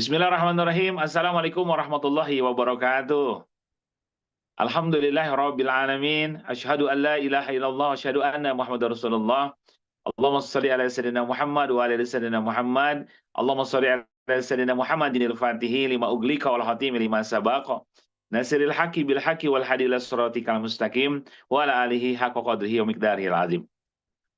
Bismillahirrahmanirrahim. Assalamualaikum warahmatullahi wabarakatuh. Alhamdulillahirabbil alamin. Asyhadu an la ilaha illallah wa asyhadu anna Muhammadar Rasulullah. Allahumma shalli ala sayyidina Muhammad wa ala ali sayyidina Muhammad. Allahumma shalli ala sayyidina Muhammadin al-Fatihi lima uglika wal khatimi lima sabaqa. Nasiril haqqi bil haqqi wal hadi ila siratikal mustaqim wa ala alihi haqqa qadrihi wa miqdarihil azim.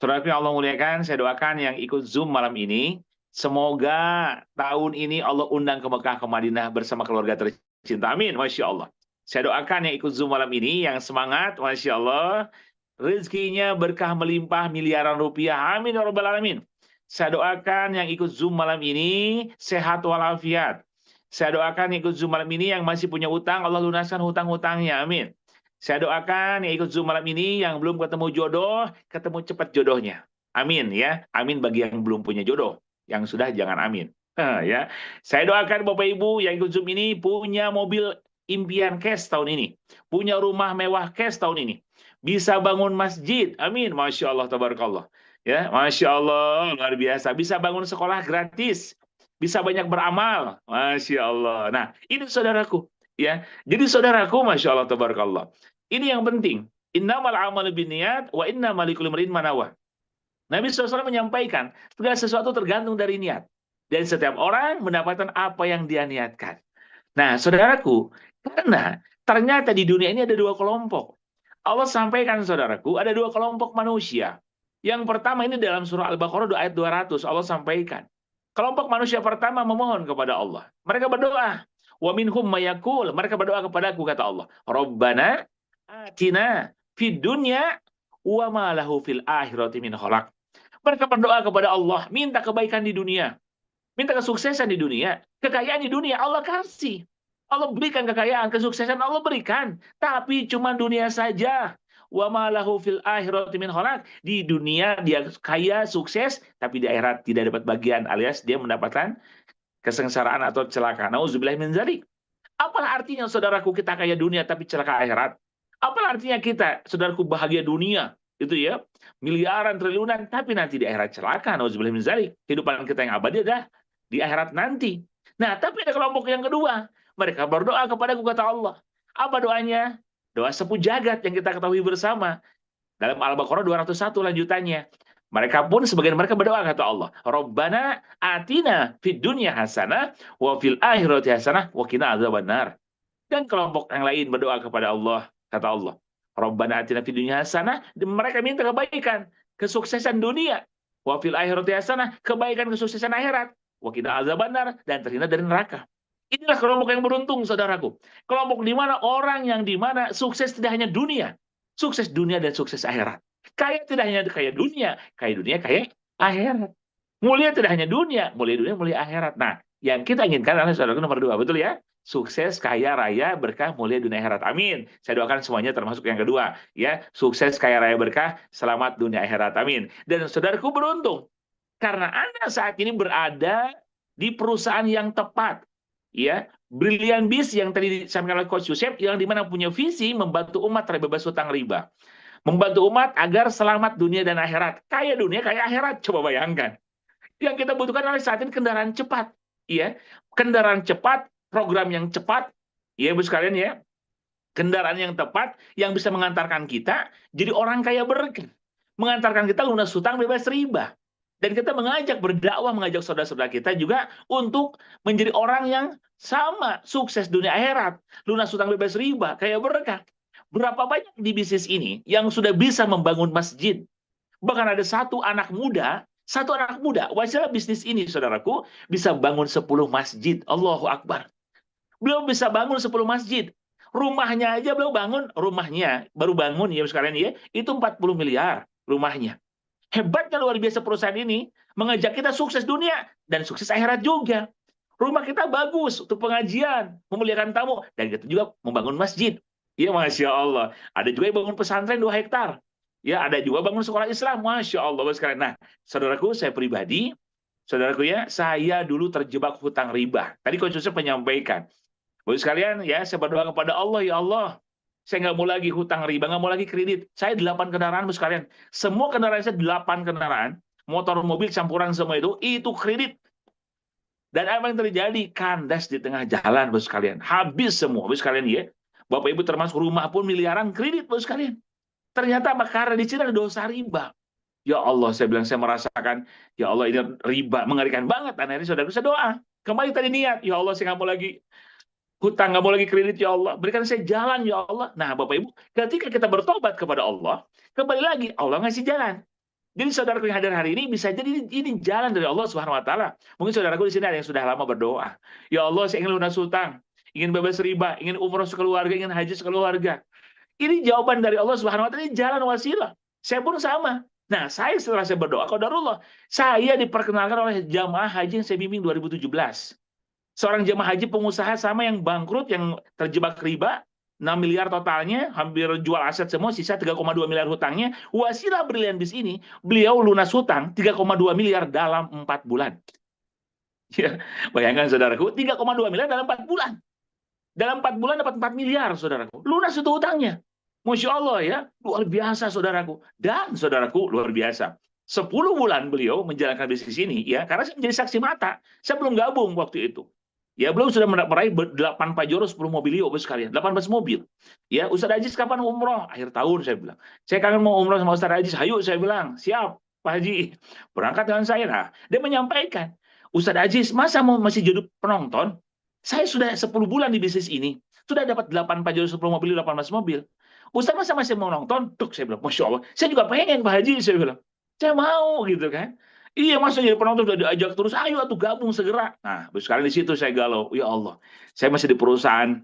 Saudara yang Allah muliakan, saya doakan yang ikut Zoom malam ini, semoga tahun ini Allah undang ke Mekah, ke Madinah bersama keluarga tercinta. Amin, Masya Allah. Saya doakan yang ikut Zoom malam ini, yang semangat, Masya Allah, rezekinya berkah melimpah miliaran rupiah. Amin, ya Rabbal Alamin. Saya doakan yang ikut Zoom malam ini, sehat walafiat. Saya doakan yang ikut Zoom malam ini, yang masih punya utang, Allah lunaskan hutang-hutangnya. Amin. Saya doakan yang ikut Zoom malam ini yang belum ketemu jodoh, ketemu cepat jodohnya. Amin ya. Amin bagi yang belum punya jodoh. Yang sudah jangan amin. Ya. Saya doakan Bapak Ibu yang ikut Zoom ini punya mobil impian cash tahun ini. Punya rumah mewah cash tahun ini. Bisa bangun masjid. Amin. Masya Allah, tabarakallah. Ya, Masya Allah, luar biasa. Bisa bangun sekolah gratis. Bisa banyak beramal. Masya Allah. Nah, ini saudaraku. Ya, jadi saudaraku, Masya Allah, tabarakallah. Ini yang penting. Innamal amalu binniyat wa innamal likulli imrin ma nawah. Nabi SAW menyampaikan, segala sesuatu tergantung dari niat. Dan setiap orang mendapatkan apa yang dia niatkan. Nah, saudaraku, karena ternyata di dunia ini ada dua kelompok. Allah sampaikan, saudaraku, ada dua kelompok manusia. Yang pertama ini dalam surah Al-Baqarah ayat 200, Allah sampaikan. Kelompok manusia pertama memohon kepada Allah. Mereka berdoa. Wa minhum mayakul. Mereka berdoa kepadaku, kata Allah. Rabbana atina fid dunya wa ma lahu fil akhirati min khalaq. Mereka berdoa kepada Allah, minta kebaikan di dunia, minta kesuksesan di dunia, kekayaan di dunia Allah kasih. Allah berikan kekayaan, kesuksesan Allah berikan, tapi cuma dunia saja. Wa ma lahu fil akhirati min khalaq. Di dunia dia kaya, sukses, tapi di akhirat tidak dapat bagian, alias dia mendapatkan kesengsaraan atau celaka. Nauzubillah min dzalik. Apa artinya saudaraku kita kaya dunia tapi celaka akhirat? Apa artinya kita, saudaraku, bahagia dunia, itu ya, miliaran, triliunan, tapi nanti di akhirat celaka, nauzubillah min dzalik. Kehidupan kita yang abadi adalah di akhirat nanti. Nah, tapi ada kelompok yang kedua. Mereka berdoa kepadaku, kata Allah. Apa doanya? Doa sepuh jagat yang kita ketahui bersama. Dalam Al-Baqarah 201 lanjutannya. Mereka pun, sebagian mereka berdoa, kata Allah. Rabbana atina fid dunya hasanah, wa fil akhirati hasanah, wa qina adzabannar. Dan kelompok yang lain berdoa kepada Allah, kata Allah. Rabbana atina fid dunya hasanah, mereka minta kebaikan, kesuksesan dunia. Wa fil akhirati hasanah, kebaikan kesuksesan akhirat. Wa qina adzabannar, dan terhindar dari neraka. Inilah kelompok yang beruntung, saudaraku. Kelompok di mana orang yang di mana sukses tidak hanya dunia, sukses dunia dan sukses akhirat. Kaya tidak hanya kaya dunia, kaya akhirat. Mulia tidak hanya dunia, mulia akhirat. Nah, yang kita inginkan adalah saudaraku nomor dua, betul ya? Sukses, kaya, raya, berkah, mulia dunia akhirat. Amin. Saya doakan semuanya termasuk yang kedua. Ya, sukses, kaya, raya, berkah, selamat dunia akhirat. Amin. Dan saudaraku beruntung. Karena Anda saat ini berada di perusahaan yang tepat. Ya, Brilliant Biz yang tadi disampaikan oleh Coach Yusef, yang dimana punya visi membantu umat terbebas hutang riba. Membantu umat agar selamat dunia dan akhirat. Kaya dunia, kaya akhirat. Coba bayangkan. Yang kita butuhkan adalah saat ini kendaraan cepat. Ya, kendaraan cepat, program yang cepat. Ya, Ibu sekalian ya. Kendaraan yang tepat yang bisa mengantarkan kita jadi orang kaya berkah. Mengantarkan kita lunas hutang bebas riba. Dan kita mengajak berdakwah, mengajak saudara-saudara kita juga untuk menjadi orang yang sama, sukses dunia akhirat, lunas hutang bebas riba, kaya berkah. Berapa banyak di bisnis ini yang sudah bisa membangun masjid? Bahkan ada satu anak muda, wajah bisnis ini, saudaraku, bisa bangun 10 masjid. Allahu Akbar. Beliau bisa bangun 10 masjid. Rumahnya aja beliau bangun, rumahnya, baru bangun ya sekalian ya, itu 40 miliar rumahnya. Hebatnya luar biasa perusahaan ini, mengajak kita sukses dunia dan sukses akhirat juga. Rumah kita bagus untuk pengajian, memuliakan tamu, dan kita juga membangun masjid. Ya, Masya Allah. Ada juga yang bangun pesantren 2 hektar. Ya, ada juga bangun sekolah Islam. Masya Allah. Nah, saudaraku, saya pribadi, saudaraku ya, saya dulu terjebak hutang riba. Tadi Coach Yusuf menyampaikan. Bapak sekalian, ya, saya berdoa kepada Allah, ya Allah, saya nggak mau lagi hutang riba, nggak mau lagi kredit. Saya 8 kendaraan, Bapak sekalian. Semua kendaraan saya 8 kendaraan, motor, mobil, campuran semua itu kredit. Dan apa yang terjadi? Kandas di tengah jalan, bos sekalian. Habis semua, bos sekalian ya. Bapak Ibu termasuk rumah pun miliaran kredit, bos sekalian. Ternyata apa? Karena di sini ada dosa riba. Ya Allah, saya bilang saya merasakan, ya Allah ini riba mengerikan banget. Dan akhirnya saudara saya doa. Kembali tadi niat, ya Allah saya nggak mau lagi hutang, nggak mau lagi kredit, ya Allah. Berikan saya jalan, ya Allah. Nah, Bapak Ibu, ketika kita bertobat kepada Allah, kembali lagi, Allah ngasih jalan. Jadi saudaraku yang hadir hari ini bisa jadi ini jalan dari Allah Subhanahu wa taala. Mungkin saudaraku di sini ada yang sudah lama berdoa. Ya Allah, saya ingin lunas hutang, ingin bebas riba, ingin umroh sekeluarga, ingin haji sekeluarga. Ini jawaban dari Allah Subhanahu wa taala, ini jalan wasilah. Saya pun sama. Nah, saya setelah saya berdoa qadarullah, saya diperkenalkan oleh jamaah haji yang saya bimbing 2017. Seorang jemaah haji pengusaha sama yang bangkrut, yang terjebak riba, 6 miliar totalnya, hampir jual aset semua, sisa 3,2 miliar hutangnya. Wasilah brilian bis ini, beliau lunas hutang 3,2 miliar dalam 4 bulan. Ya, bayangkan saudaraku, 3,2 miliar dalam 4 bulan. Dalam 4 bulan dapat 4 miliar, saudaraku. Lunas itu hutangnya. Masya Allah ya, luar biasa saudaraku. Dan saudaraku, luar biasa. 10 bulan beliau menjalankan bisnis ini, ya, karena saya menjadi saksi mata. Saya belum gabung waktu itu. Ya, belum sudah meraih 8 Pajero, 10 mobilio, bos sekalian. 18 mobil. Ya, Ustaz Aziz kapan umroh? Akhir tahun, saya bilang. Saya kangen mau umroh sama Ustaz Aziz. Ayo, saya bilang. Siap, Pak Haji. Berangkat dengan saya. Nah, dia menyampaikan, Ustaz Aziz, masa masih jadi penonton? Saya sudah 10 bulan di bisnis ini. Sudah dapat 8 Pajero, 10 mobil, 18 mobil. Ustaz masa masih mau nonton? Tuh, saya bilang, Masya Allah. Saya juga pengen, Pak Haji, saya bilang. Saya mau, gitu kan. Iya, masa jadi penonton udah diajak terus, ayo atuh gabung segera. Nah, baru sekalian di situ saya galau. Ya Allah, saya masih di perusahaan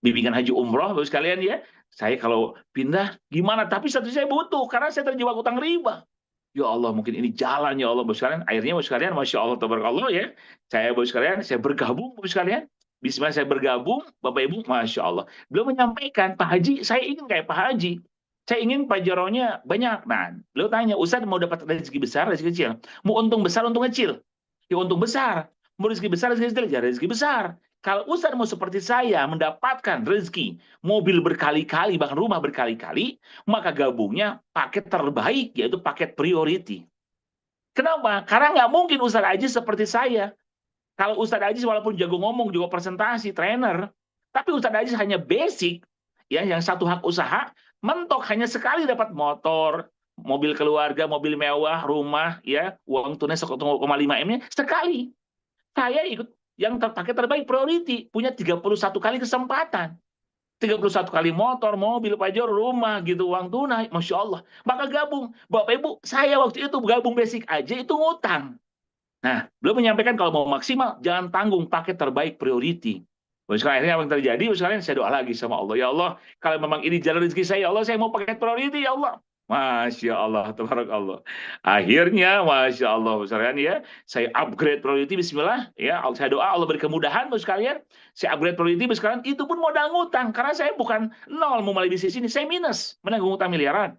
bimbingan haji umroh, baru sekalian ya. Saya kalau pindah gimana? Tapi satu saya butuh karena saya terjebak utang riba. Ya Allah, mungkin ini jalan, ya Allah, baru sekalian. Akhirnya baru sekalian, Masya Allah, tabarakallah ya. Saya baru sekalian, saya bergabung, baru sekalian. Bismillah saya bergabung, Bapak Ibu, Masya Allah. Beliau menyampaikan, Pak Haji, saya ingin kayak Pak Haji. Saya ingin pajaronya banyak. Nah, beliau tanya, Ustaz mau dapat rezeki besar, rezeki kecil? Mau untung besar, untung kecil? Ya untung besar. Mau rezeki besar, rezeki kecil? Ya rezeki besar. Kalau Ustaz mau seperti saya, mendapatkan rezeki, mobil berkali-kali, bahkan rumah berkali-kali, maka gabungnya paket terbaik, yaitu paket priority. Kenapa? Karena nggak mungkin Ustaz Aziz seperti saya. Kalau Ustaz Aziz walaupun jago ngomong, jago presentasi, trainer, tapi Ustaz Aziz hanya basic, ya, yang satu hak usaha, mentok hanya sekali dapat motor, mobil keluarga, mobil mewah, rumah, ya, uang tunai 1,5 M-nya sekali. Saya ikut yang pakai terbaik priority, punya 31 kali kesempatan. 31 kali motor, mobil, pajero, rumah, gitu, uang tunai, Masya Allah. Maka gabung. Bapak Ibu, saya waktu itu gabung basic aja, itu ngutang. Nah, beliau menyampaikan kalau mau maksimal, jangan tanggung, pakai terbaik priority. Sekarang akhirnya apa yang terjadi? Sekarang saya doa lagi sama Allah. Ya Allah, kalau memang ini jalan rezeki saya, ya Allah, saya mau pakai priority, ya Allah. Masya Allah, tabarakallah. Akhirnya, Masya Allah, sekalian ya, saya upgrade priority, Bismillah. Ya, saya doa Allah beri kemudahan, sekalian. Saya upgrade priority, sekalian. Itu pun modal ngutang, karena saya bukan nol mau mulai bisnis ini, saya minus, menanggung utang miliaran.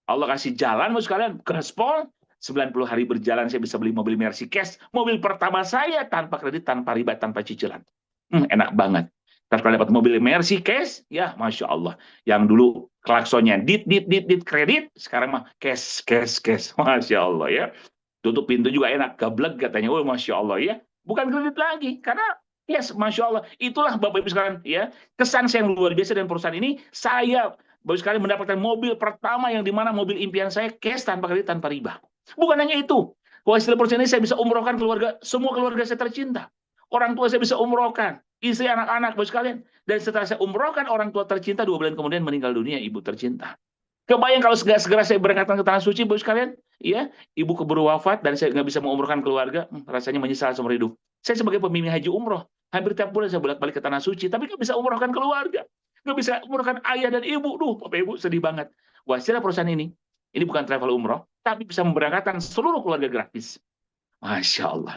Allah kasih jalan, sekalian, gaspol. 90 hari berjalan, saya bisa beli mobil Mercy cash. Mobil pertama saya tanpa kredit, tanpa riba, tanpa cicilan. Enak banget. Setelah dapat mobil Mercy cash, ya Masya Allah. Yang dulu klaksonnya dit kredit, sekarang mah cash. Masya Allah ya. Tutup pintu juga enak, gablek katanya. Oh Masya Allah ya. Bukan kredit lagi, karena yes, Masya Allah. Itulah Bapak Ibu sekarang ya. Kesan saya yang luar biasa dengan perusahaan ini, saya baru sekali mendapatkan mobil pertama yang dimana mobil impian saya cash, tanpa kredit, tanpa riba. Bukan hanya itu. Hasil perusahaan ini saya bisa umrohkan keluarga, semua keluarga saya tercinta. Orang tua saya bisa umrohkan, istri, anak-anak, Bapak sekalian. Dan setelah saya umrohkan orang tua tercinta, 2 bulan kemudian meninggal dunia ibu tercinta. Kebayang kalau segera saya berangkatkan ke tanah suci, Bapak sekalian, ya, ibu keburu wafat dan saya nggak bisa mengumrohkan keluarga, rasanya menyesal seumur hidup. Saya sebagai pembimbing haji umroh, hampir tiap bulan saya bolak-balik ke tanah suci, tapi nggak bisa umrohkan keluarga, nggak bisa umrohkan ayah dan ibu. Duh, Bapak Ibu sedih banget. Wasilah perusahaan ini bukan travel umroh, tapi bisa memberangkatkan seluruh keluarga gratis. Masya Allah.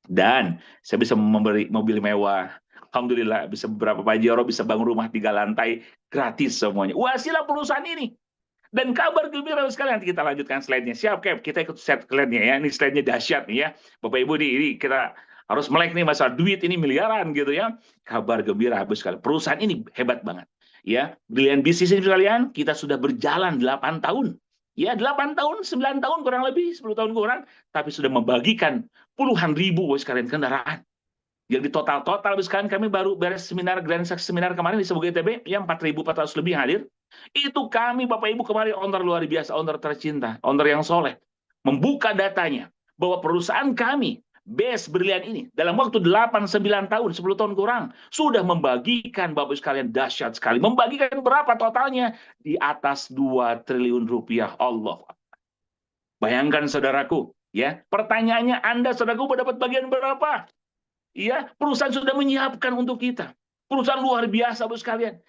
Dan saya bisa memberi mobil mewah. Alhamdulillah, bisa beberapa Pajero, bisa bangun rumah 3 lantai, gratis semuanya. Wasilah perusahaan ini. Dan kabar gembira sekali, nanti kita lanjutkan slide-nya. Siap, Cap? Kita ikut set slide-nya ya. Ini slide-nya dahsyat nih ya. Bapak Ibu, ini kita harus melek nih masalah duit ini miliaran gitu ya. Kabar gembira habis sekali. Perusahaan ini hebat banget. Ya, brilian bisnis ini sekalian, kita sudah berjalan 8 tahun. Ya, 8 tahun, 9 tahun kurang lebih, 10 tahun kurang, tapi sudah membagikan puluhan ribu Bapak sekalian kendaraan. Yang di total sekalian kami baru beres seminar Grand Success Seminar kemarin di Sebuah ITB, yang 4.400 lebih hadir. Itu kami Bapak Ibu kemarin owner luar biasa, owner tercinta, owner yang soleh, membuka datanya bahwa perusahaan kami Best Brilian ini dalam waktu 8-9 tahun, 10 tahun kurang, sudah membagikan Bapak sekalian dahsyat sekali. Membagikan berapa totalnya? Di atas 2 triliun rupiah. Allah. Bayangkan saudaraku, ya. Pertanyaannya, Anda saudaraku dapat bagian berapa? Ya, perusahaan sudah menyiapkan untuk kita. Perusahaan luar biasa, Bu sekalian.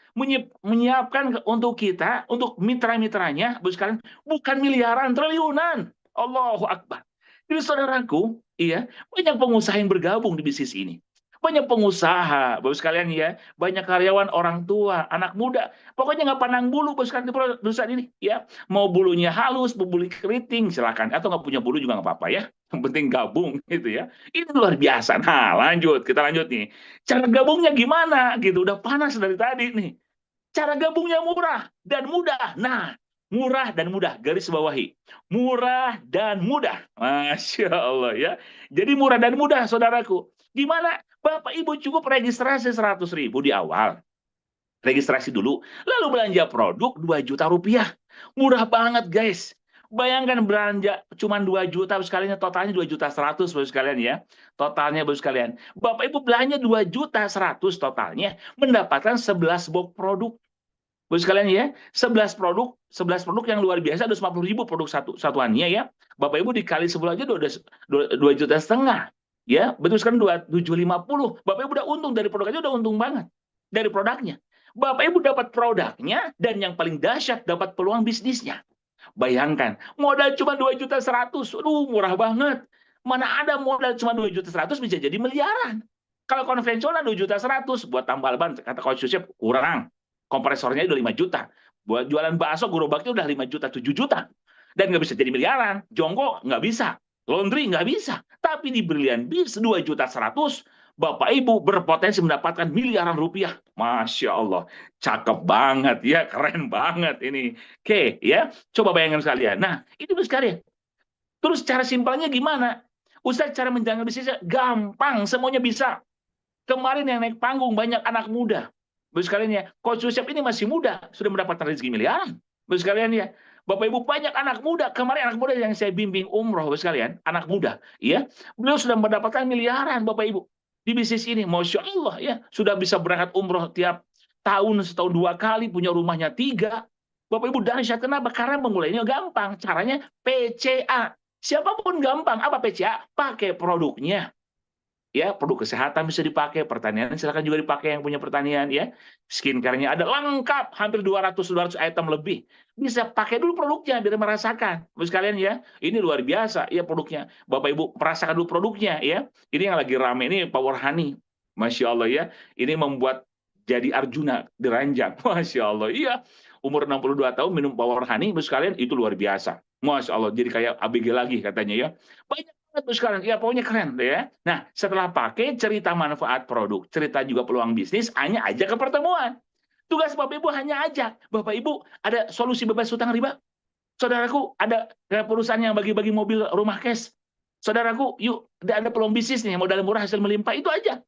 Menyiapkan untuk kita, untuk mitra-mitranya, Bu sekalian, bukan miliaran, triliunan. Allahu Akbar. Jadi saudaraku, iya, banyak pengusaha yang bergabung di bisnis ini. Banyak pengusaha, Bapak sekalian ya, banyak karyawan, orang tua, anak muda. Pokoknya nggak pandang bulu, Bapak sekalian di perusahaan ini. Ya, mau bulunya halus, mau bulu keriting, silakan. Atau nggak punya bulu juga nggak apa-apa ya. Yang penting gabung gitu ya. Ini luar biasa. Nah, kita lanjut nih. Cara gabungnya gimana? Gitu, udah panas dari tadi nih. Cara gabungnya murah dan mudah. Nah, murah dan mudah, garis bawahi. Murah dan mudah. Masya Allah ya. Jadi murah dan mudah, saudaraku. Gimana? Bapak Ibu cukup registrasi 100.000 di awal. Registrasi dulu, lalu belanja produk 2 juta rupiah. Murah banget, guys. Bayangkan belanja cuma 2 juta sekalian, totalnya 2.100.000 Bapak sekalian ya. Totalnya Bapak sekalian. Bapak Ibu belanja 2.100.000 totalnya, mendapatkan 11 box produk. Bapak sekalian ya, 11 produk yang luar biasa, 250.000 produk satuannya ya. Bapak Ibu dikali 10 aja udah 2,5 juta. Ya, betul sekali 750. Bapak Ibu udah untung dari produk aja, udah untung banget dari produknya. Bapak Ibu dapat produknya dan yang paling dahsyat dapat peluang bisnisnya. Bayangkan, modal cuma 2.100.000. Aduh, murah banget. Mana ada modal cuma 2.100.000 bisa jadi miliaran. Kalau konvensional 2.100.000 buat tambal ban, kata Coach Yusuf, kurang. Kompresornya udah 5 juta. Buat jualan bakso, gerobaknya udah 5 juta, 7 juta. Dan nggak bisa jadi miliaran. Jongkok nggak bisa. Laundry nggak bisa. Tapi di Brilian Biz 2.100.000, Bapak Ibu berpotensi mendapatkan miliaran rupiah. Masya Allah. Cakep banget ya, keren banget ini. Oke, ya. Coba bayangkan sekalian. Nah, itu sekalian. Terus cara simpelnya gimana? Ustaz, cara menjalankan bisnisnya gampang, semuanya bisa. Kemarin yang naik panggung banyak anak muda. Bapak sekalian ya, Coach Yusuf ini masih muda, sudah mendapatkan rezeki miliaran. Bapak sekalian ya, Bapak Ibu banyak anak muda. Kemarin anak muda yang saya bimbing umroh, Bapak sekalian, anak muda, ya, beliau sudah mendapatkan miliaran, Bapak Ibu, di bisnis ini. Masya Allah ya, sudah bisa berangkat umroh tiap tahun, setahun 2 kali, punya rumahnya 3. Bapak Ibu dahsyat. Kenapa? Karena memulainya gampang. Caranya PCA. Siapapun gampang. Apa PCA? Pakai produknya. Ya, produk kesehatan bisa dipakai, pertanian silakan juga dipakai yang punya pertanian ya. Skincare-nya ada lengkap, hampir 200 item lebih. Bisa pakai dulu produknya biar merasakan. Bapak sekalian ya, ini luar biasa ya produknya. Bapak Ibu merasakan dulu produknya ya. Ini yang lagi rame ini Power Honey. Masya Allah ya. Ini membuat jadi Arjuna diranjang. Masya Allah. Iya. Umur 62 tahun minum Power Honey, Bapak sekalian, itu luar biasa. Masya Allah, jadi kayak ABG lagi katanya ya. Banyak banget sekarang, ya pokoknya keren deh ya. Nah, setelah pakai cerita manfaat produk, cerita juga peluang bisnis, hanya ajak ke pertemuan. Tugas Bapak Ibu hanya ajak. Bapak Ibu ada solusi bebas hutang riba? Saudaraku, ada perusahaan yang bagi-bagi mobil rumah cash. Saudaraku, yuk, ada peluang bisnis nih, modal murah hasil melimpah, itu aja.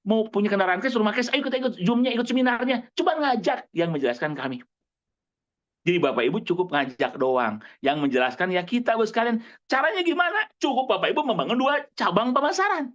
Mau punya kendaraan cash, rumah cash, ayo kita ikut Zoom-nya, ikut seminarnya. Coba ngajak yang menjelaskan kami. Jadi Bapak Ibu cukup ngajak doang. Yang menjelaskan ya kita Bapak sekalian. Caranya gimana? Cukup Bapak Ibu membangun 2 cabang pemasaran.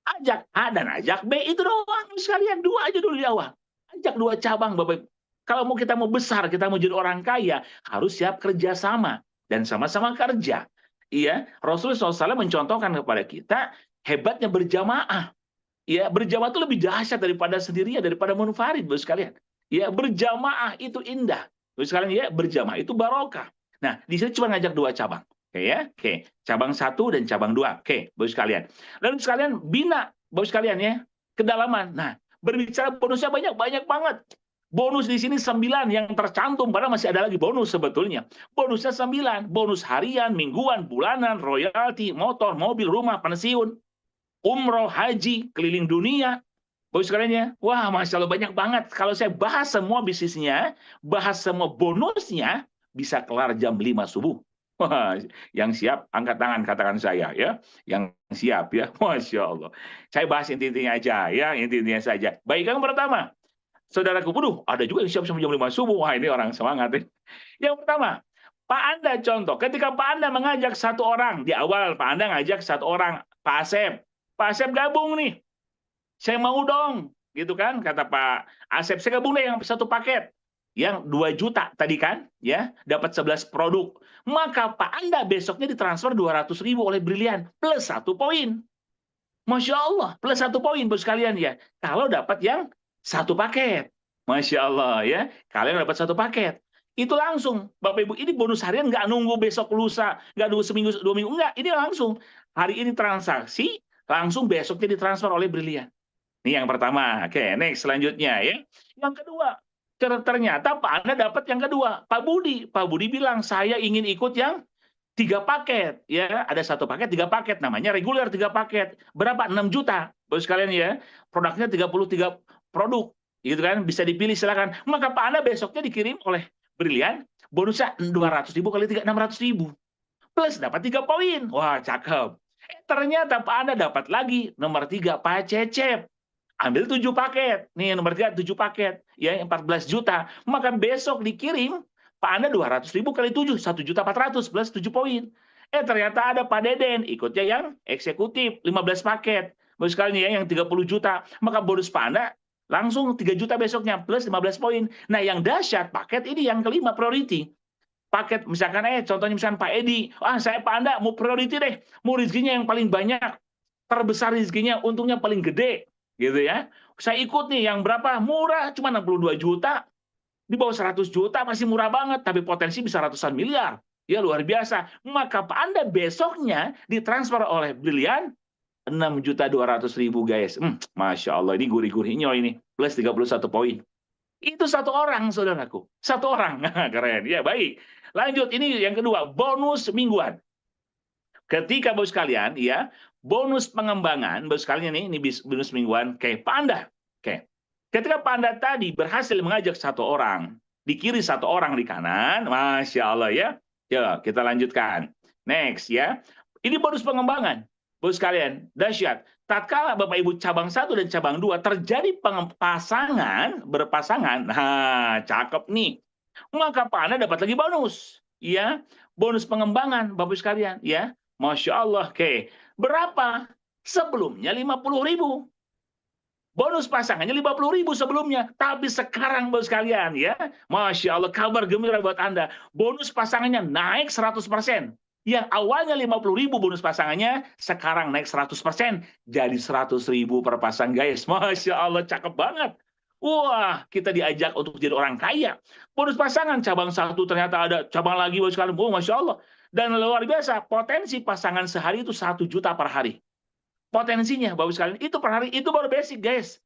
Ajak A dan ajak B, itu doang sekalian. 2 aja dulu di awal. Ajak 2 cabang Bapak Ibu. Kalau kita mau besar, kita mau jadi orang kaya, harus siap kerja sama dan sama-sama kerja. Iya, Rasulullah SAW mencontohkan kepada kita hebatnya berjamaah. Ya, berjamaah itu lebih dahsyat daripada sendirian, daripada munfarid Bapak sekalian. Ya, berjamaah itu indah. Terus sekalian ya, berjamaah itu barokah. Nah, di sini cuma ngajak 2 cabang. Oke ya, oke. Cabang 1 dan cabang 2. Oke, Bapak sekalian. Lalu sekalian bina, Bapak sekalian ya, kedalaman. Nah, berbicara bonusnya banyak banget. Bonus di sini 9 yang tercantum, padahal masih ada lagi bonus sebetulnya. Bonusnya 9, bonus harian, mingguan, bulanan, royalti, motor, mobil, rumah, pensiun, umroh, haji, keliling dunia. Bapak sekalian ya, wah Masya Allah banyak banget. Kalau saya bahas semua bisnisnya, bahas semua bonusnya, bisa kelar jam 5 subuh. Wah, yang siap angkat tangan katakan saya ya. Yang siap ya. Masya Allah. Saya bahas inti-intinya aja ya, inti-intinya saja. Baik, yang pertama, saudaraku, waduh, ada juga yang siap sampai jam 5 subuh. Wah, ini orang semangat ya. Yang pertama, Pak Anda contoh, ketika Pak Anda mengajak satu orang, di awal Pak Anda ngajak satu orang, Pak Asep. Pak Asep gabung nih, saya mau dong, gitu kan, kata Pak Asep, saya gabung deh yang satu paket. Yang 2 juta tadi kan, ya, dapat 11 produk. Maka Pak Anda besoknya ditransfer 200.000 oleh Brilian, plus 1 poin. Masya Allah, plus 1 poin, bos kalian ya. Kalau dapat yang satu paket. Masya Allah ya, kalian dapat satu paket. Itu langsung, Bapak Ibu, ini bonus harian nggak nunggu besok lusa, nggak nunggu seminggu, 2 minggu, enggak. Ini langsung. Hari ini transaksi, langsung besoknya ditransfer oleh Brilian. Ini yang pertama. Oke, next selanjutnya ya. Yang kedua, ternyata Pak Anda dapat yang kedua, Pak Budi. Pak Budi bilang, saya ingin ikut yang 3 paket ya, ada satu paket 3 paket, namanya reguler 3 paket, berapa, 6 juta bos kalian ya, produknya 33 produk gitu kan, bisa dipilih silakan. Maka Pak Anda besoknya dikirim oleh Brilian bonusnya 200.000 kali 3, 600.000 plus dapat 3 poin. Wah, cakep. Ternyata Pak Anda dapat lagi nomor 3, Pak Cecep, ambil 7 paket nih, nomor 3 7 paket ya, 14 juta, maka besok dikirim Pak Anda 200.000 kali 7, 1.400.000 plus 7 poin. Ternyata ada Pak Deden, ikutnya yang eksekutif, 15 paket. Bos sekalian ya, yang 30 juta. Maka bonus Pak Anda langsung 3 juta besoknya, plus 15 poin. Nah, yang dahsyat, paket ini yang kelima, priority. Paket, misalkan, contohnya misalkan Pak Edi, saya Pak Anda mau priority deh, mau rezekinya yang paling banyak, terbesar rezekinya, untungnya paling gede, gitu ya. Saya ikut nih, yang berapa? Murah, cuma 62 juta. Di bawah 100 juta masih murah banget, tapi potensi bisa ratusan miliar. Ya luar biasa. Maka Pak Anda besoknya ditransfer oleh Brilian 6.200.000 guys. Masya Allah, ini gurih-gurihnya ini. Plus 31 poin. Itu satu orang, saudaraku. Satu orang. Keren. Ya, baik. Lanjut, ini yang kedua, bonus mingguan. Ketika bos kalian, ya, bonus pengembangan, bos kalian ini bonus mingguan, kayak Pak Anda. Oke. Ketika Pak Anda tadi berhasil mengajak satu orang, di kiri satu orang di kanan, Masya Allah ya. Ya, kita lanjutkan. Next ya. Ini bonus pengembangan. Bos kalian, dahsyat. Tatkala Bapak Ibu cabang 1 dan cabang 2 terjadi berpasangan, nah, cakep nih. Maka Pak Anda dapat lagi bonus. Ya, bonus pengembangan Bapak Ibu sekalian, ya. Masya Allah. Oke. Berapa? Sebelumnya 50.000. Bonus pasangannya 50.000 sebelumnya. Tapi sekarang bos kalian ya. Masya Allah, kabar gembira buat Anda. Bonus pasangannya naik 100%. Yang awalnya 50.000 bonus pasangannya, sekarang naik 100%. Jadi 100.000 per pasang guys. Masya Allah, cakep banget. Wah, kita diajak untuk jadi orang kaya. Bonus pasangan cabang 1 ternyata ada cabang lagi bos kalian. Oh, Masya Allah. Dan luar biasa, potensi pasangan sehari itu 1 juta per hari. Potensinya, Bapak sekalian, itu per hari, itu baru basic, guys.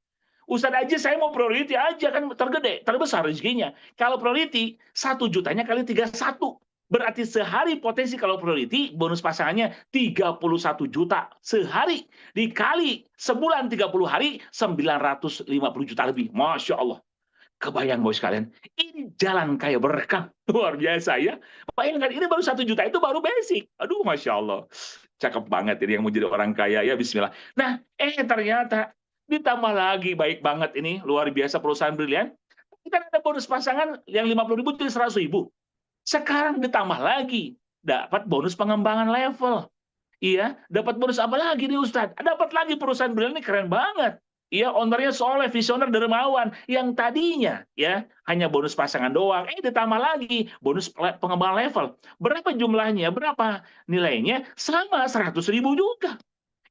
Ustadz aja saya mau priority aja, kan tergede, terbesar rezekinya. Kalau priority, 1 jutanya kali 31. Berarti sehari potensi kalau priority, bonus pasangannya 31 juta sehari. Dikali sebulan 30 hari, 950 juta lebih. Masya Allah. Kebayang bos kalian, ini jalan kayak berkah. Luar biasa ya. Bayangkan, ini baru 1 juta, itu baru basic. Aduh, Masya Allah. Cakep banget ini yang mau jadi orang kaya ya, bismillah. Nah, ternyata ditambah lagi, baik banget ini, luar biasa perusahaan Brilian. Kita ada bonus pasangan yang 50.000 jadi 100.000. Sekarang ditambah lagi, dapat bonus pengembangan level. Iya, dapat bonus apa lagi nih Ustadz? Dapat lagi, perusahaan Brilian ini keren banget. Iya, ownernya soleh, visioner, dermawan. Yang tadinya ya hanya bonus pasangan doang, ditambah lagi bonus pengembangan level. Berapa jumlahnya? Berapa nilainya? Sama 100.000 juga.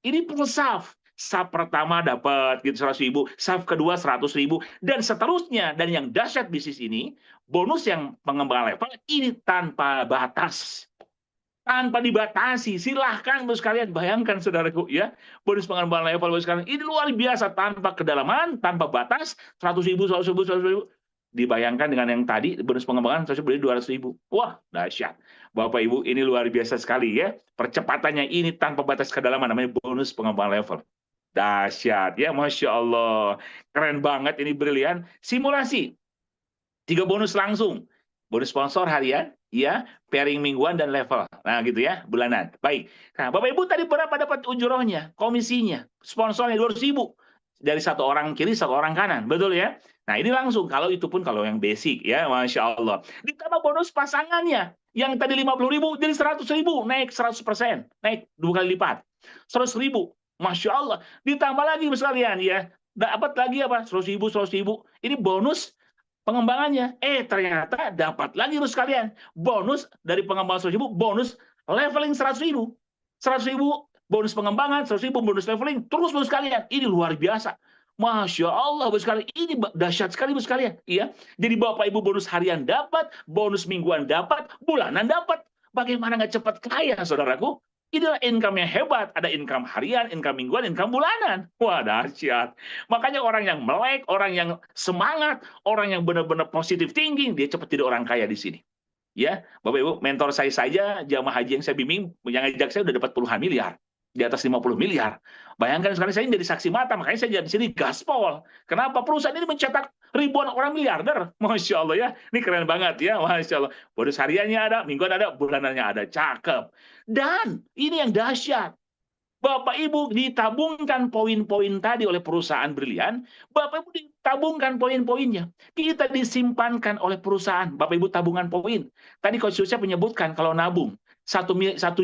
Ini per SAF. SAF pertama dapat gitu 100.000, SAF kedua 100.000, dan seterusnya. Dan yang dahsyat bisnis ini, bonus yang pengembangan level ini tanpa batas. Tanpa dibatasi. Silahkan bos kalian, bayangkan saudaraku ya, bonus pengembangan level bos kalian ini luar biasa, tanpa kedalaman, tanpa batas, 100.000, 100.000, 100.000. Dibayangkan dengan yang tadi bonus pengembangan 200.000. Wah, dahsyat. Bapak Ibu, ini luar biasa sekali ya. Percepatannya ini tanpa batas kedalaman, namanya bonus pengembangan level. Dahsyat ya, Masya Allah. Keren banget ini, Brilian. Simulasi. 3 bonus langsung. Bonus sponsor harian, ya, pairing mingguan, dan level. Nah, gitu ya, bulanan. Baik. Nah, Bapak Ibu tadi berapa dapat ujrohnya, komisinya, sponsornya 200.000 dari satu orang kiri, satu orang kanan, betul ya? Nah, ini langsung kalau itu pun kalau yang basic ya, Masya Allah. Ditambah bonus pasangannya, yang tadi 50.000 jadi 100.000, naik 100%, naik 2 kali lipat. 100.000, Masya Allah. Ditambah lagi sekalian ya, dapat lagi apa? 100.000, 100.000. Ini bonus pengembangannya. Ternyata dapat lagi terus kalian. Bonus dari pengembangan 100.000, bonus leveling 100.000. 100.000 bonus pengembangan, 100.000 bonus leveling, terus bonus kalian. Ini luar biasa. Masya Allah, bos sekalian, ini dahsyat sekali bos sekalian. Iya, jadi Bapak Ibu bonus harian dapat, bonus mingguan dapat, bulanan dapat. Bagaimana nggak cepat kaya, saudaraku? Inilah income yang hebat. Ada income harian, income mingguan, income bulanan. Wah, dahsyat. Makanya orang yang melek, orang yang semangat, orang yang benar-benar positif thinking, dia cepat jadi orang kaya di sini. Ya, Bapak Ibu, mentor saya saja, jamaah haji yang saya bimbing, yang ngajak saya udah dapat puluhan miliar. Di atas 50 miliar. Bayangkan sekarang saya jadi saksi mata, makanya saya jadi di sini gaspol. Kenapa? Perusahaan ini mencetak ribuan orang miliarder. Masya Allah ya, ini keren banget ya, Masya Allah. Bonus hariannya ada, mingguan ada, bulanannya ada, cakep. Dan ini yang dahsyat. Bapak Ibu ditabungkan poin-poin tadi oleh perusahaan brilian, Bapak Ibu ditabungkan poin-poinnya. Kita disimpankan oleh perusahaan, Bapak Ibu tabungan poin. Tadi Coach Yusuf menyebutkan kalau nabung 1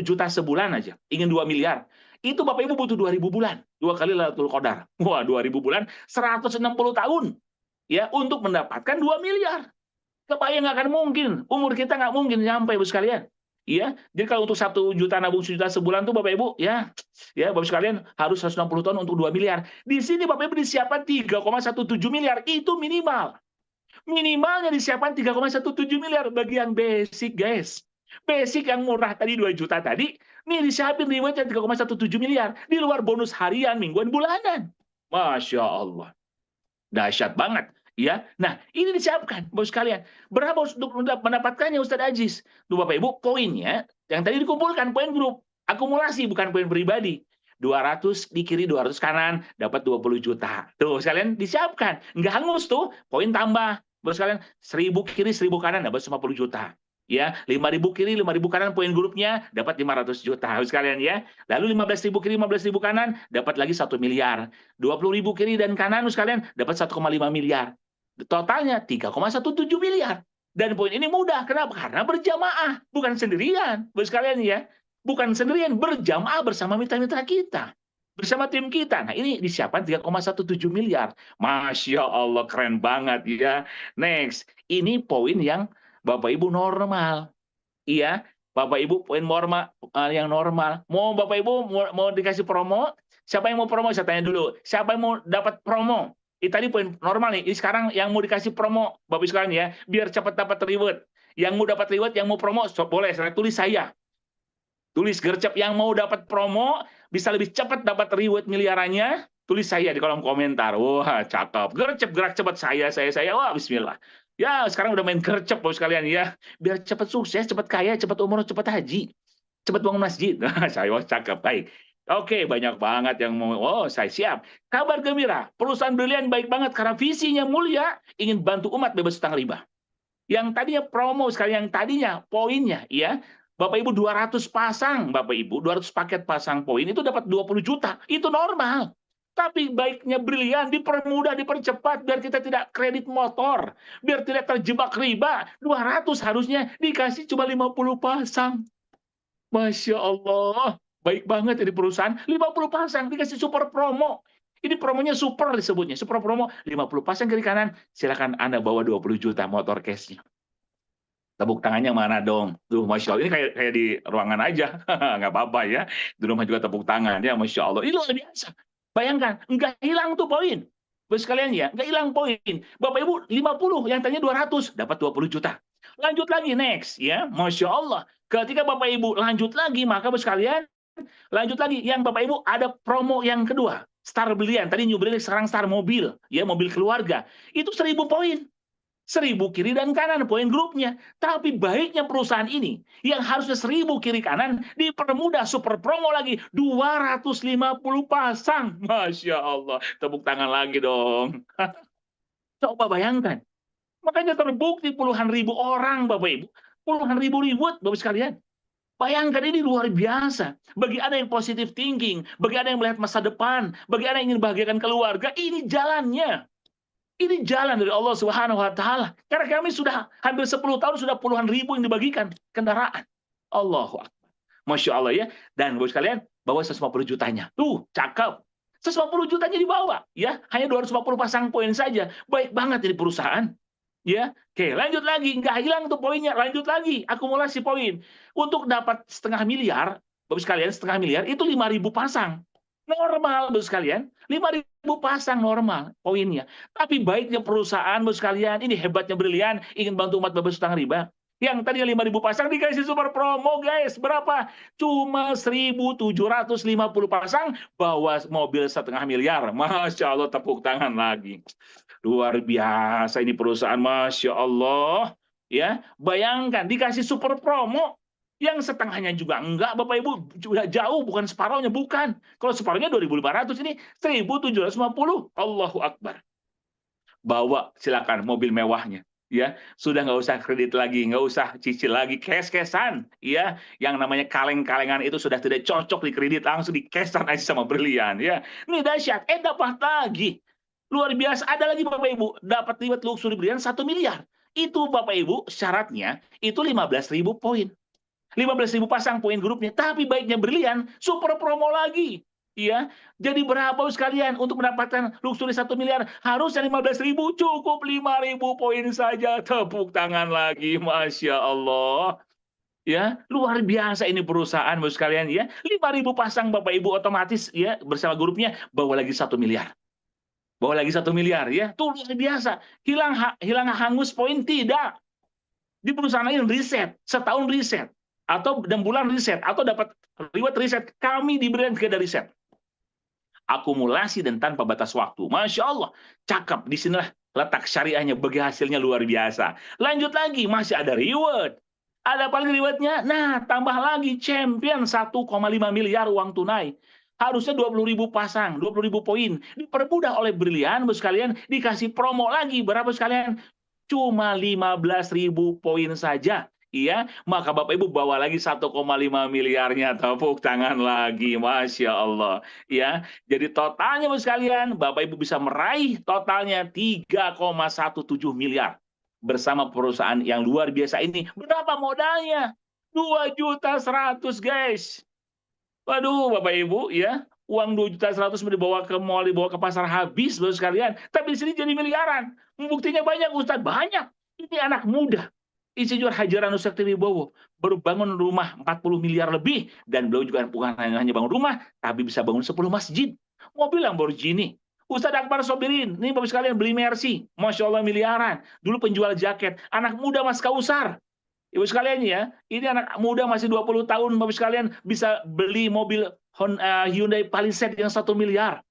juta sebulan aja, ingin 2 miliar. Itu Bapak Ibu butuh 2.000 bulan, 2 kali Lailatul Qadar. Wah, 2.000 bulan, 160 tahun. Ya, untuk mendapatkan 2 miliar. Kebayang nggak akan mungkin, umur kita nggak mungkin sampai, Ibu sekalian. Iya, jadi kalau untuk 1 juta nabung 1 juta sebulan tuh Bapak Ibu, ya Bapak sekalian harus 160 tahun untuk 2 miliar. Di sini Bapak Ibu disiapkan 3,17 miliar, itu minimal. Minimalnya disiapkan 3,17 miliar bagi yang basic, guys. Basic yang murah tadi 2 juta tadi, nih disiapin riwayatnya 3,17 miliar. Di luar bonus harian, mingguan, bulanan. Masya Allah. Dahsyat banget. Ya, nah ini disiapkan, Bapak sekalian. Berapa untuk mendapatkannya, Ustadz Aziz? Tuh Bapak Ibu, poinnya yang tadi dikumpulkan poin grup, akumulasi bukan poin pribadi. 200 di kiri, 200 kanan, dapat 20 juta. Tuh, sekalian disiapkan. Nggak hangus tuh, poin tambah. Bapak sekalian, 1.000 kiri, 1.000 kanan, dapat 50 juta. Ya, 5.000 kiri, 5.000 kanan, poin grupnya dapat 500 juta. Bapak sekalian ya. Lalu 15.000 kiri, 15.000 kanan, dapat lagi 1 miliar. 20.000 kiri dan kanan, sekalian dapat 1,5 miliar. Totalnya 3,17 miliar. Dan poin ini mudah. Kenapa? Karena berjamaah, bukan sendirian. Bapak sekalian ya. Bukan sendirian, berjamaah bersama mitra-mitra kita. Bersama tim kita. Nah, ini disiapkan 3,17 miliar. Masya Allah, keren banget ya. Next, ini poin yang Bapak Ibu normal. Iya, Bapak Ibu poin normal yang normal. Mau Bapak Ibu mau dikasih promo? Siapa yang mau promo? Saya tanya dulu. Siapa yang mau dapat promo? Ini tadi poin normal nih. Ini sekarang yang mau dikasih promo, Bapak Ibu sekalian ya, biar cepat dapat reward. Yang mau dapat reward, yang mau promo, boleh saya tulis saya. Tulis gercep yang mau dapat promo, bisa lebih cepat dapat reward miliarannya, tulis saya di kolom komentar. Wah, cakep. Gercep, gerak cepat saya. Wah, bismillah. Ya, sekarang udah main gercep, Bapak sekalian ya. Biar cepat sukses, cepat kaya, cepat umur, cepat haji. Cepat bangun masjid. Saya cakep, baik. Oke, banyak banget yang mau. Oh, saya siap. Kabar gembira, perusahaan brilian baik banget karena visinya mulia, ingin bantu umat bebas utang riba. Yang tadinya promo sekali, yang tadinya poinnya, ya. Bapak Ibu 200 pasang, Bapak Ibu 200 paket pasang poin itu dapat 20 juta. Itu normal. Tapi baiknya brilian, dipermudah, dipercepat, biar kita tidak kredit motor, biar tidak terjebak riba. 200 harusnya dikasih cuma 50 pasang. Masya Allah, baik banget ini perusahaan. 50 pasang dikasih super promo. Ini promonya super disebutnya, super promo 50 pasang kiri kanan. Silakan Anda bawa 20 juta motor cash-nya. Tepuk tangannya mana dong? Tuh, Masya Allah. Ini kayak di ruangan aja. Nggak apa-apa ya. Di rumah juga tepuk tangan. Ya, Masya Allah. Ini luar biasa. Bayangkan, nggak hilang tuh poin. Bos sekalian ya, nggak hilang poin. Bapak Ibu 50, yang tanya 200, dapat 20 juta. Lanjut lagi, next. Ya, Masya Allah. Ketika Bapak Ibu lanjut lagi, maka bos sekalian, lanjut lagi. Yang Bapak Ibu ada promo yang kedua. Star Brilliant. Tadi New Brilliant, sekarang Star Mobil. Ya, mobil keluarga. Itu 1.000 poin. 1.000 kiri dan kanan poin grupnya. Tapi baiknya perusahaan ini yang harusnya 1.000 kiri kanan dipermudah super promo lagi 250 pasang. Masya Allah. Tepuk tangan lagi dong. Coba bayangkan. Makanya terbukti puluhan ribu orang Bapak Ibu. Puluhan ribu reward Bapak sekalian. Bayangkan ini luar biasa. Bagi Anda yang positive thinking, bagi Anda yang melihat masa depan, bagi Anda yang ingin bahagiakan keluarga, ini jalannya. Ini jalan dari Allah Subhanahu wa taala. Karena kami sudah hampir 10 tahun sudah puluhan ribu yang dibagikan kendaraan. Allahu Akbar. Masya Allah ya. Dan Bapak sekalian, bawa 150 jutanya. Tuh, cakep. 150 jutanya dibawa, ya. Hanya 250 pasang poin saja. Baik banget ini perusahaan. Ya, oke, lanjut lagi, nggak hilang tuh poinnya, lanjut lagi, akumulasi poin. Untuk dapat 500 miliar, Bapak sekalian, 500 miliar itu 5.000 pasang. Normal, Bapak sekalian, 5.000 pasang normal poinnya. Tapi baiknya perusahaan, Bapak sekalian, ini hebatnya Brilian, ingin bantu umat bebas hutang riba. Yang tadinya 5.000 pasang dikasih super promo, guys. Berapa? Cuma 1.750 pasang, bawa mobil 500 miliar. Masya Allah, tepuk tangan lagi. Luar biasa ini perusahaan, Masya Allah. Ya, bayangkan dikasih super promo yang setengahnya juga enggak, Bapak Ibu, juga jauh, bukan separuhnya, bukan. Kalau separuhnya 2.500, ini 1.750. Allahu Akbar. Bawa silakan mobil mewahnya. Ya, sudah nggak usah kredit lagi, nggak usah cicil lagi, cash-cashan, ya. Yang namanya kaleng-kalengan itu sudah tidak cocok di kredit, langsung di cashan aja sama Brilian, ya. Ini dahsyat, dapat lagi. Luar biasa, ada lagi Bapak Ibu, dapat liwat luxury Brilian 1 miliar. Itu Bapak Ibu, syaratnya itu 15.000 poin. 15.000 pasang poin grupnya, tapi baiknya Brilian, super promo lagi. Iya, jadi berapa sekalian untuk mendapatkan luxury 1 miliar? Harusnya 15.000, cukup 5.000 poin saja. Tepuk tangan lagi, Masya Allah. Ya, luar biasa ini perusahaan, Bapak sekalian ya. 5.000 pasang Bapak Ibu otomatis ya bersama grupnya bawa lagi 1 miliar. Bawa lagi 1 miliar ya. Tuh luar biasa. Hilang hangus poin tidak. Di perusahaan lain riset, setahun riset, atau 6 bulan riset, atau dapat reward riset, kami diberikan kegiatan riset. Akumulasi dan tanpa batas waktu. Masya Allah, cakep. Disinilah letak syariahnya, bagi hasilnya luar biasa. Lanjut lagi, masih ada reward. Ada apa lagi rewardnya? Nah, tambah lagi champion 1,5 miliar uang tunai. Harusnya 20.000 pasang, 20.000 poin. Dipermudah oleh Brilian, sekalian, dikasih promo lagi. Berapa sekalian? Cuma 15.000 poin saja. Iya, maka Bapak Ibu bawa lagi 1,5 miliarnya, tepuk tangan lagi, Masya Allah. Ya, jadi totalnya Bapak sekalian, Bapak Ibu bisa meraih totalnya 3,17 miliar bersama perusahaan yang luar biasa ini. Berapa modalnya? 2.100.000, guys. Waduh, Bapak Ibu, ya, uang 2.100.000 dibawa ke mall, dibawa ke pasar habis, Bapak sekalian. Tapi di sini jadi miliaran. Buktinya banyak, Ustaz, banyak. Ini anak muda. Insinyur Haji Ranu Sakti Wibowo baru bangun rumah 40 miliar lebih, dan beliau juga bukan hanya bangun rumah, tapi bisa bangun 10 masjid. Mobil Lamborghini. Ustadz Akbar Sobirin, ini Bapak sekalian beli Mercy, Masya Allah miliaran. Dulu penjual jaket, anak muda Mas Kausar. Ibu sekalian ya, ini anak muda masih 20 tahun, Bapak sekalian bisa beli mobil Hyundai Palisade yang 1 miliar.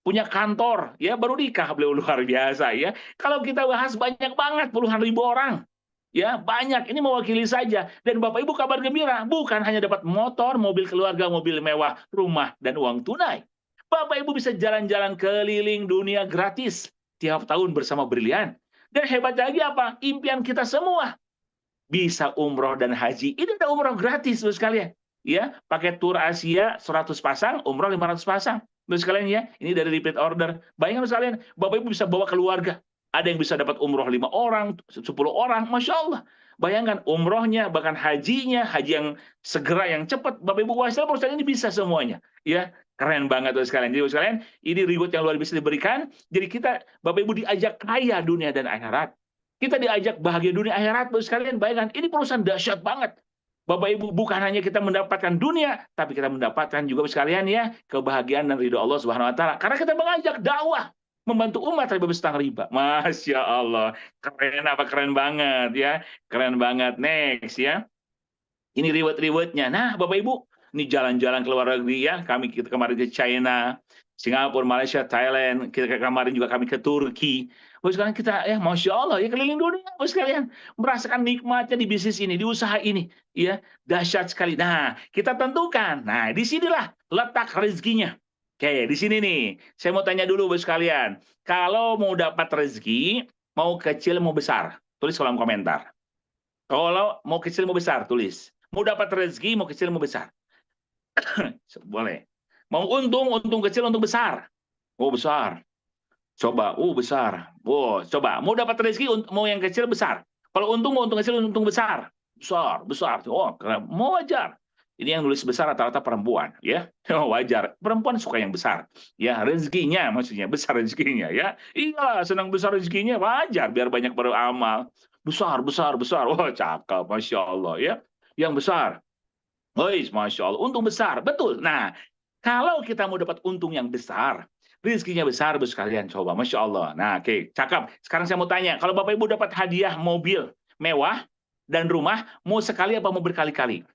Punya kantor, ya baru nikah beliau, luar biasa ya. Kalau kita bahas banyak banget, puluhan ribu orang. Ya, banyak. Ini mewakili saja. Dan Bapak Ibu kabar gembira, bukan hanya dapat motor, mobil keluarga, mobil mewah, rumah, dan uang tunai. Bapak Ibu bisa jalan-jalan keliling dunia gratis tiap tahun bersama Brilian. Dan hebat lagi apa? Impian kita semua bisa umroh dan haji. Ini ada umroh gratis, Bapak sekalian. Ya, pakai tur Asia 100 pasang, umroh 500 pasang. Bapak sekalian ya, ini dari repeat order. Bayangkan Bapak sekalian, Bapak Ibu bisa bawa keluarga. Ada yang bisa dapat umroh 5 orang, 10 orang, Masya Allah. Bayangkan umrohnya, bahkan hajinya, haji yang segera, yang cepat. Bapak Ibu wasil, perusahaan ini bisa semuanya. Ya, keren banget Bapak sekalian. Jadi Bapak sekalian, ini reward yang luar biasa diberikan. Jadi kita, Bapak Ibu diajak kaya dunia dan akhirat. Kita diajak bahagia dunia akhirat, Bapak sekalian. Bayangkan, ini perusahaan dahsyat banget. Bapak Ibu, bukan hanya kita mendapatkan dunia, tapi kita mendapatkan juga sekalian ya kebahagiaan dan ridho Allah Subhanahu wa taala. Karena kita mengajak dakwah, membantu umat dari bebas hutang riba. Masya Allah, keren apa keren banget ya, keren banget. Next ya, ini reward-rewardnya. Nah, Bapak Ibu, ini jalan-jalan ke luar negeri ya. Kita kemarin ke China, Singapura, Malaysia, Thailand. Kita kemarin juga kami ke Turki. Bapak sekalian kita ya, Masya Allah ya keliling dunia, Bapak sekalian merasakan nikmatnya di bisnis ini, di usaha ini, ya dahsyat sekali. Nah, kita tentukan. Nah, disinilah letak rezekinya. Oke, di sini nih, saya mau tanya dulu Bapak sekalian, kalau mau dapat rezeki, mau kecil mau besar, tulis kolom komentar. Kalau mau kecil mau besar, tulis. Mau dapat rezeki, mau kecil, mau besar. Boleh. Mau untung, untung kecil, untung besar. Oh, besar. Coba, besar. Oh, coba. Mau dapat rezeki, mau yang kecil besar. Kalau untung, mau untung kecil, untung besar. Besar, besar. Oh, keren. Mau wajar. Ini yang nulis besar rata-rata perempuan, ya. Oh, wajar. Perempuan suka yang besar. Ya, rezekinya maksudnya besar rezekinya, ya. Iya, senang besar rezekinya wajar biar banyak beramal. Besar, besar, besar. Oh, cakep, Masya Allah, ya. Yang besar. Wih, Masya Allah, untung besar. Betul. Nah, kalau kita mau dapat untung yang besar, rezekinya besar, bos kalian coba. Masya Allah. Nah, oke, cakep. Sekarang saya mau tanya, kalau Bapak Ibu dapat hadiah mobil mewah dan rumah, mau sekali apa mau berkali-kali?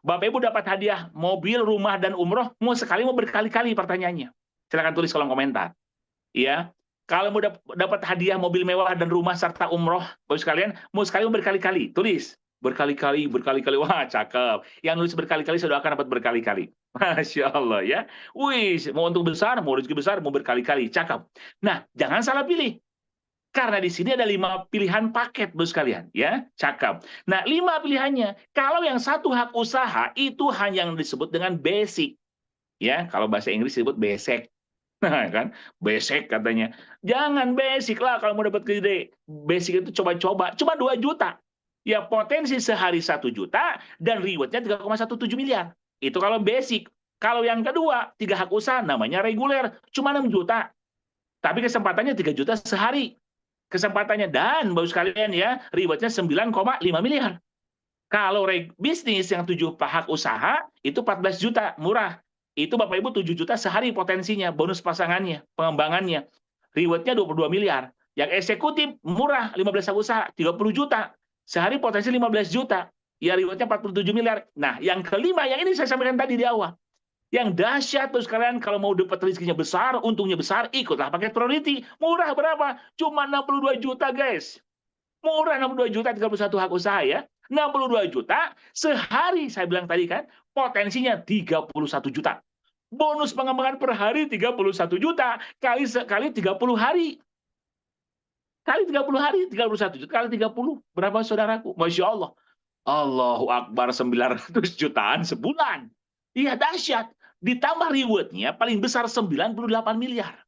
Bapak Ibu dapat hadiah mobil, rumah, dan umroh, mau sekali mau berkali-kali pertanyaannya. Silakan tulis kolom komentar. Ya, kalau mau dapat hadiah mobil mewah dan rumah serta umroh, bos kalian, mau sekali mau berkali-kali. Tulis berkali-kali, berkali-kali. Wah, cakep. Yang nulis berkali-kali sudah akan dapat berkali-kali. Masya Allah, ya. Wih, mau untung besar, mau rezeki besar, mau berkali-kali. Cakep. Nah, jangan salah pilih. Karena di sini ada 5 pilihan paket, bos kalian, ya, cakep. Nah, 5 pilihannya. Kalau yang satu hak usaha itu hanya yang disebut dengan basic, ya. Kalau bahasa Inggris disebut basic. Nah, kan, basic katanya. Jangan basic lah kalau mau dapat gede. Basic itu coba-coba, cuma 2 juta. Ya, potensi sehari 1 juta dan rewardnya 3,17 miliar. Itu kalau basic. Kalau yang kedua, 3 hak usaha namanya reguler, cuma 6 juta. Tapi kesempatannya 3 juta sehari. Kesempatannya dan bagus sekalian ya, rewardnya 9,5 miliar. Kalau bisnis yang 7 hak usaha itu 14 juta, murah. Itu Bapak Ibu 7 juta sehari potensinya, bonus pasangannya, pengembangannya. Rewardnya 22 miliar. Yang eksekutif murah, 15 hak usaha, 30 juta. Sehari potensi 15 juta. Ya rewardnya 47 miliar. Nah, yang kelima, yang ini saya sampaikan tadi di awal. Yang dahsyat tuh sekalian, kalau mau dapat rezekinya besar, untungnya besar, ikutlah pakai priority. Murah berapa? Cuma 62 juta, guys. Murah 62 juta, 31 hak usaha ya. 62 juta sehari, saya bilang tadi kan, potensinya 31 juta. Bonus pengembangan per hari 31 juta kali 30 hari. Kali 30 hari 31 juta kali 30. Berapa saudaraku? Masya Allah. Allahu Akbar, 900 jutaan sebulan. Iya, dahsyat. Ditambah rewardnya paling besar 98 miliar.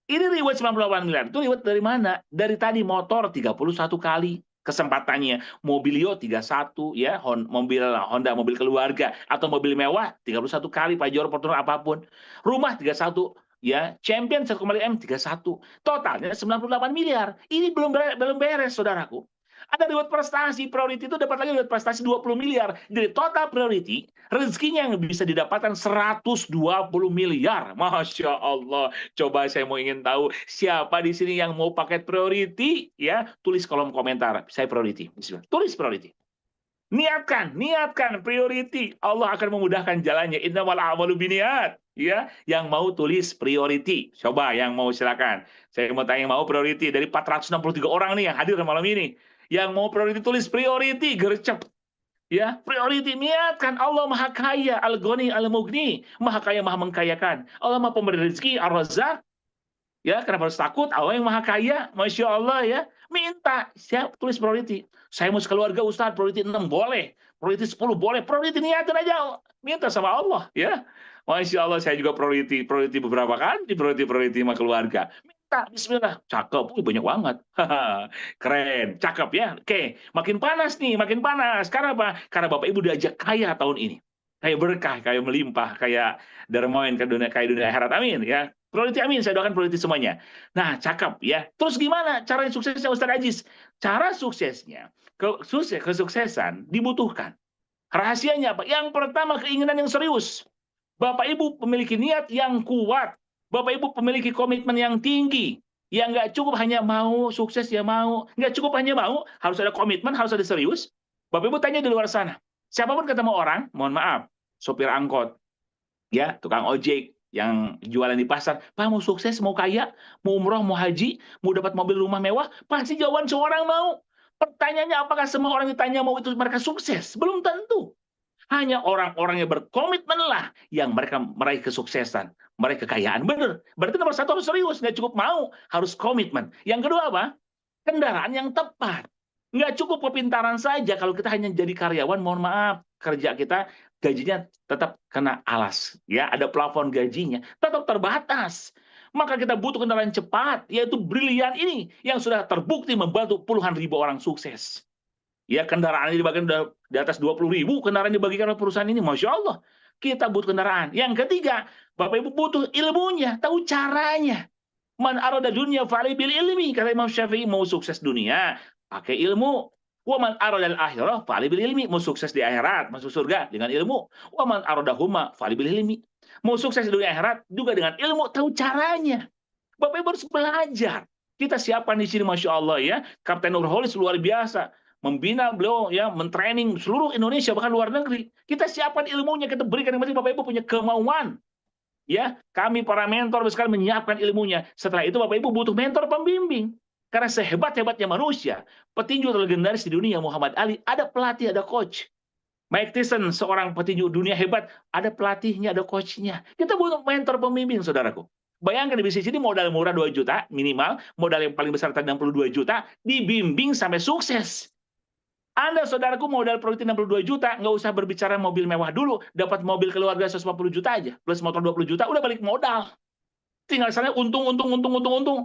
Ini reward 98 miliar. Itu reward dari mana? Dari tadi motor 31 kali kesempatannya. Mobilio 31 ya, mobil Honda, mobil keluarga atau mobil mewah 31 kali, Pajero, Fortuner apapun. Rumah 31 ya, Champion 1,5 M 31. Totalnya 98 miliar. Ini belum beres, saudaraku. Ada reward prestasi, priority itu dapat lagi reward prestasi 20 miliar. Jadi total priority, rezekinya yang bisa didapatkan 120 miliar. Masya Allah. Coba saya mau ingin tahu siapa di sini yang mau paket priority, ya, tulis kolom komentar. Saya priority. Tulis priority. Niatkan priority. Allah akan memudahkan jalannya. Innamal a'malu binniat. Ya, yang mau tulis priority. Coba yang mau silakan. Saya mau tanya yang mau priority dari 463 orang nih yang hadir malam ini. Yang mau priority tulis priority, gercep. Ya, priority, niatkan. Allah Maha Kaya, Al-Ghani, Al-Mughni, Maha Kaya, Maha Mengkayakan. Allah Maha Pemberi rezeki, Ar-Razzaq. Ya, kenapa harus takut? Allah yang Maha Kaya, Masya Allah ya. Minta, siap, tulis priority. Saya mau sekeluarga Ustaz, priority 6 boleh. Priority 10 boleh. Priority niatin aja. Minta sama Allah ya. Masya Allah, saya juga priority beberapa kali, priority sama keluarga. Minta, bismillah. Cakep, banyak banget. Keren, cakep ya. Oke, makin panas nih, makin panas. Karena apa? Karena Bapak Ibu diajak kaya tahun ini. Kayak berkah, kayak melimpah, kayak dermawan ke dunia, kayak dunia akhirat. Amin ya. Priority, amin. Saya doakan priority semuanya. Nah, cakep ya. Terus gimana cara suksesnya Ustaz Aziz? Cara suksesnya, kesuksesan dibutuhkan. Rahasianya apa? Yang pertama, keinginan yang serius. Bapak Ibu memiliki niat yang kuat. Bapak Ibu memiliki komitmen yang tinggi. Yang nggak cukup hanya mau sukses ya mau. Nggak cukup hanya mau, harus ada komitmen, harus ada serius. Bapak Ibu tanya di luar sana. Siapapun ketemu orang, mohon maaf, sopir angkot, ya, tukang ojek, yang jualan di pasar, Pak mau sukses, mau kaya, mau umroh, mau haji, mau dapat mobil rumah mewah, pasti jawaban seorang mau. Pertanyaannya, apakah semua orang ditanya mau itu mereka sukses? Belum tentu. Hanya orang-orang yang berkomitmen lah yang mereka meraih kesuksesan, meraih kekayaan. Benar. Berarti nomor satu harus serius, nggak cukup mau, harus komitmen. Yang kedua apa? Kendaraan yang tepat. Nggak cukup kepintaran saja kalau kita hanya jadi karyawan, mohon maaf. kerja kita gajinya tetap kena alas, ya, ada plafon gajinya, tetap terbatas. Maka kita butuh kendaraan cepat, yaitu Brilian ini yang sudah terbukti membantu puluhan ribu orang sukses. Ya, kendaraannya dibagikan udah di atas 20.000 kendaraan dibagikan oleh perusahaan ini, Masya Allah. Kita butuh kendaraan. Yang ketiga, Bapak Ibu butuh ilmunya, tahu caranya. Man arada dunya fa'alaihi bil ilmi. Kata Imam Syafi'i, mau sukses dunia, pakai ilmu. Wa man arada al akhirah fa'alaihi bil ilmi. Mau sukses di akhirat, masuk surga dengan ilmu. Wa man arada huma fa'alaihi bil ilmi. Mau sukses di dunia akhirat juga dengan ilmu, tahu caranya. Bapak Ibu harus belajar. Kita siapkan di sini, Masya Allah ya. Kapten Nurholis luar biasa. Membina beliau ya, mentraining seluruh Indonesia bahkan luar negeri. Kita siapkan ilmunya, kita berikan yang penting Bapak Ibu punya kemauan. Ya, kami para mentor sekarang menyiapkan ilmunya. Setelah itu Bapak Ibu butuh mentor pembimbing. Karena sehebat-hebatnya manusia, petinju legendaris di dunia Muhammad Ali, ada pelatih, ada coach. Mike Tyson, seorang petinju dunia hebat, ada pelatihnya, ada coachnya. Kita butuh mentor pembimbing, saudaraku. Bayangkan di bisnis ini modal murah 2 juta minimal, modal yang paling besar 62 juta, dibimbing sampai sukses. Anda, saudaraku, modal produktif 62 juta, nggak usah berbicara mobil mewah dulu, dapat mobil keluarga 150 juta aja, plus motor 20 juta, udah balik modal. Tinggal sana untung.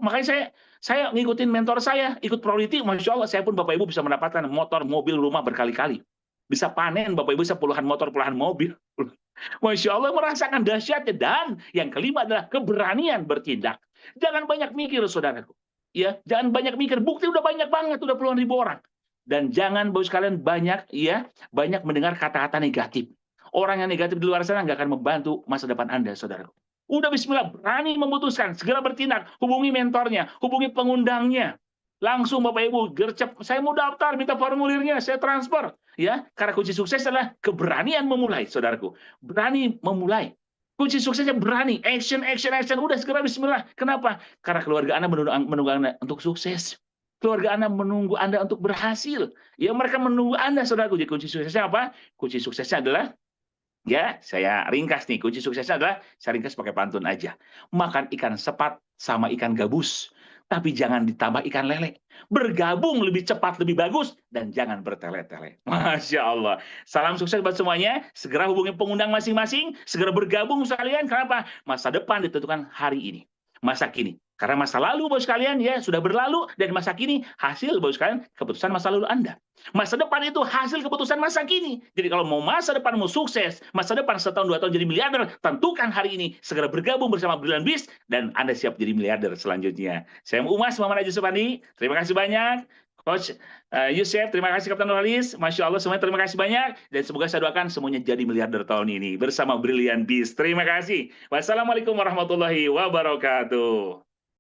Makanya saya ngikutin mentor saya, ikut Priority, Masya Allah, saya pun Bapak Ibu bisa mendapatkan motor, mobil, rumah berkali-kali. Bisa panen, Bapak Ibu bisa puluhan motor, puluhan mobil. Masya Allah, merasakan dahsyatnya. Dan yang kelima adalah keberanian bertindak. Jangan banyak mikir, saudaraku. Ya, jangan banyak mikir. Bukti udah banyak banget, udah puluhan ribu orang. Dan jangan Bapak sekalian banyak mendengar kata-kata negatif. Orang yang negatif di luar sana nggak akan membantu masa depan Anda, saudaraku. Udah bismillah, berani memutuskan, segera bertindak, hubungi mentornya, hubungi pengundangnya. Langsung Bapak Ibu, gercep, saya mau daftar, minta formulirnya, saya transfer. Ya, karena kunci sukses adalah keberanian memulai, saudaraku. Berani memulai. Kunci suksesnya berani, action, udah segera bismillah. Kenapa? Karena keluarga Anda menunggu Anda untuk sukses. Keluarga Anda menunggu Anda untuk berhasil. Ya, mereka menunggu Anda, saudaraku. Jadi kunci suksesnya apa? Kunci suksesnya adalah, ya, saya ringkas nih. Kunci suksesnya adalah, saya ringkas pakai pantun aja. Makan ikan sepat sama ikan gabus. Tapi jangan ditambah ikan lele. Bergabung lebih cepat, lebih bagus. Dan jangan bertele-tele. Masya Allah. Salam sukses buat semuanya. Segera hubungi pengundang masing-masing. Segera bergabung sekalian. Kenapa? Masa depan ditentukan hari ini. Masa kini. Karena masa lalu, Bapak sekalian, ya sudah berlalu. Dan masa kini, hasil, Bapak sekalian, keputusan masa lalu Anda. Masa depan itu hasil keputusan masa kini. Jadi kalau mau masa depan mau sukses, masa depan setahun 2 tahun jadi miliarder, tentukan hari ini. Segera bergabung bersama Brilliant Biz, dan Anda siap jadi miliarder selanjutnya. Saya Umas Muhammad Haji Supandi. Terima kasih banyak. Coach Yusef, terima kasih Kapten Nurholis. Masya Allah, semuanya terima kasih banyak. Dan semoga saya doakan semuanya jadi miliarder tahun ini bersama Brilliant Biz. Terima kasih. Wassalamualaikum warahmatullahi wabarakatuh.